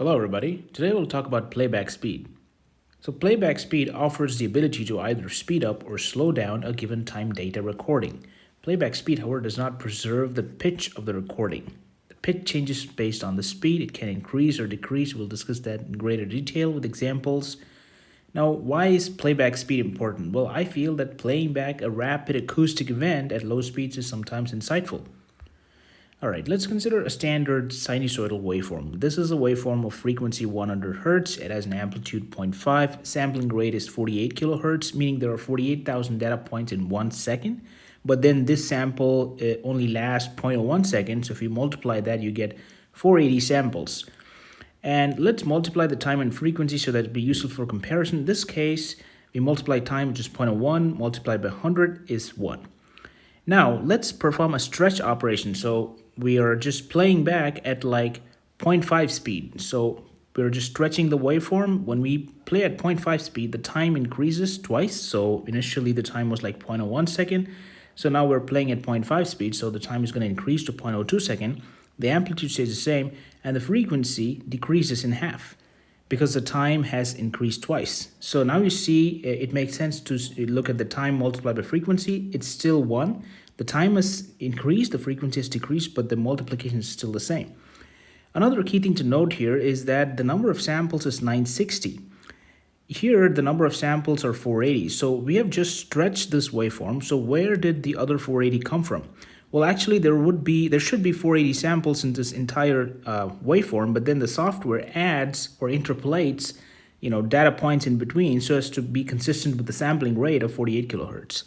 Hello everybody, today we'll talk about playback speed. So playback speed offers the ability to either speed up or slow down a given time data recording. Playback speed, however, does not preserve the pitch of the recording. The pitch changes based on the speed. It can increase or decrease. We'll discuss that in greater detail with examples. Now, why is playback speed important? Well, I feel that playing back a rapid acoustic event at low speeds is sometimes insightful. Alright, let's consider a standard sinusoidal waveform. This is a waveform of frequency 100 Hz. It has an amplitude 0.5. Sampling rate is 48 kilohertz, meaning there are 48,000 data points in 1 second. But then this sample only lasts 0.01 seconds. So if you multiply that, you get 480 samples. And let's multiply the time and frequency so that it'll be useful for comparison. In this case, we multiply time, which is 0.01, multiplied by 100 is 1. Now, let's perform a stretch operation. So we are just playing back at like 0.5 speed. So we're just stretching the waveform. When we play at 0.5 speed, the time increases twice. So initially the time was like 0.01 second. So now we're playing at 0.5 speed. So the time is going to increase to 0.02 second. The amplitude stays the same and the frequency decreases in half because the time has increased twice. So now you see it makes sense to look at the time multiplied by frequency. It's still 1. The time has increased, the frequency has decreased, but the multiplication is still the same. Another key thing to note here is that the number of samples is 960. Here, the number of samples are 480. So we have just stretched this waveform. So where did the other 480 come from? Well, actually, there should be 480 samples in this entire waveform, but then the software adds or interpolates, data points in between so as to be consistent with the sampling rate of 48 kilohertz.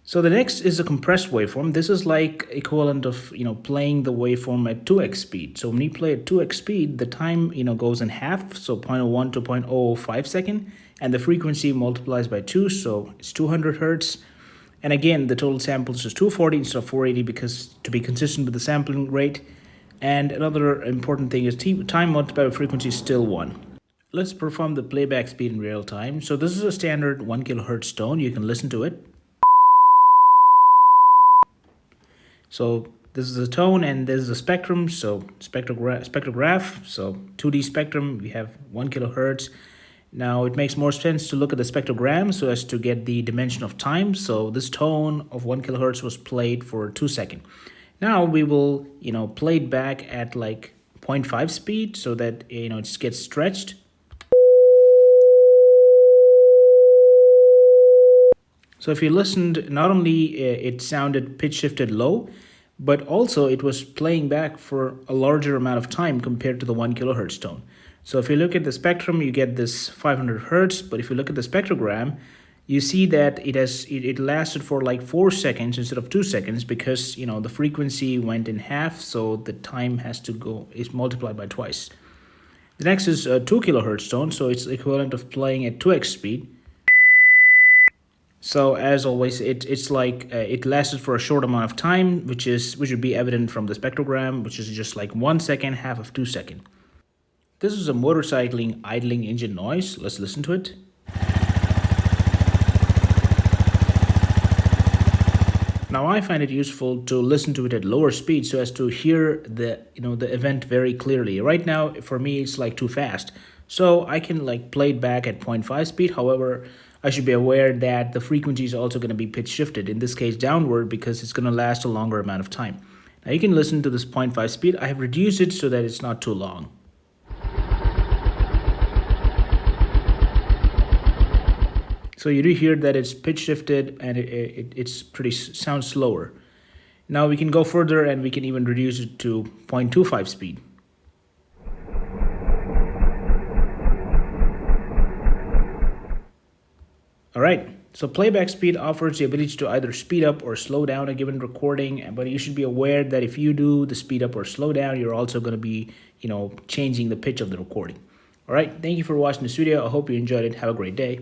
So the next is a compressed waveform. This is like equivalent of, playing the waveform at 2x speed. So when you play at 2x speed, the time, goes in half, so 0.01 to 0.005 second, and the frequency multiplies by 2, so it's 200 hertz. And again, the total samples is 240 instead of 480 because to be consistent with the sampling rate. And another important thing is time multiplied by frequency is still 1. Let's perform the playback speed in real time. So this is a standard 1 kilohertz tone. You can listen to it. So this is a tone and this is a spectrum. So spectrograph. So 2D spectrum, we have 1 kilohertz. Now it makes more sense to look at the spectrogram so as to get the dimension of time. So this tone of 1 kilohertz was played for 2 seconds. Now we will, play it back at like 0.5 speed so that, it gets stretched. So if you listened, not only it sounded pitch shifted low, but also it was playing back for a larger amount of time compared to the 1 kilohertz tone. So if you look at the spectrum, you get this 500 hertz. But if you look at the spectrogram, you see that it lasted for like 4 seconds instead of 2 seconds because the frequency went in half, so the time is multiplied by twice. The next is a 2 kilohertz tone, so it's equivalent of playing at 2x speed. So as always, it's like it lasted for a short amount of time, which would be evident from the spectrogram, which is just like 1 second, half of 2 seconds. This is a motorcycling idling engine noise. Let's listen to it. Now I find it useful to listen to it at lower speed so as to hear the event very clearly. Right now, for me, it's like too fast. So I can like play it back at 0.5 speed. However, I should be aware that the frequency is also going to be pitch shifted, in this case downward, because it's going to last a longer amount of time. Now you can listen to this 0.5 speed. I have reduced it so that it's not too long. So you do hear that it's pitch shifted and it's sounds slower. Now we can go further and we can even reduce it to 0.25 speed. All right, so playback speed offers the ability to either speed up or slow down a given recording, but you should be aware that if you do the speed up or slow down, you're also going to be, changing the pitch of the recording. All right, thank you for watching this video. I hope you enjoyed it. Have a great day.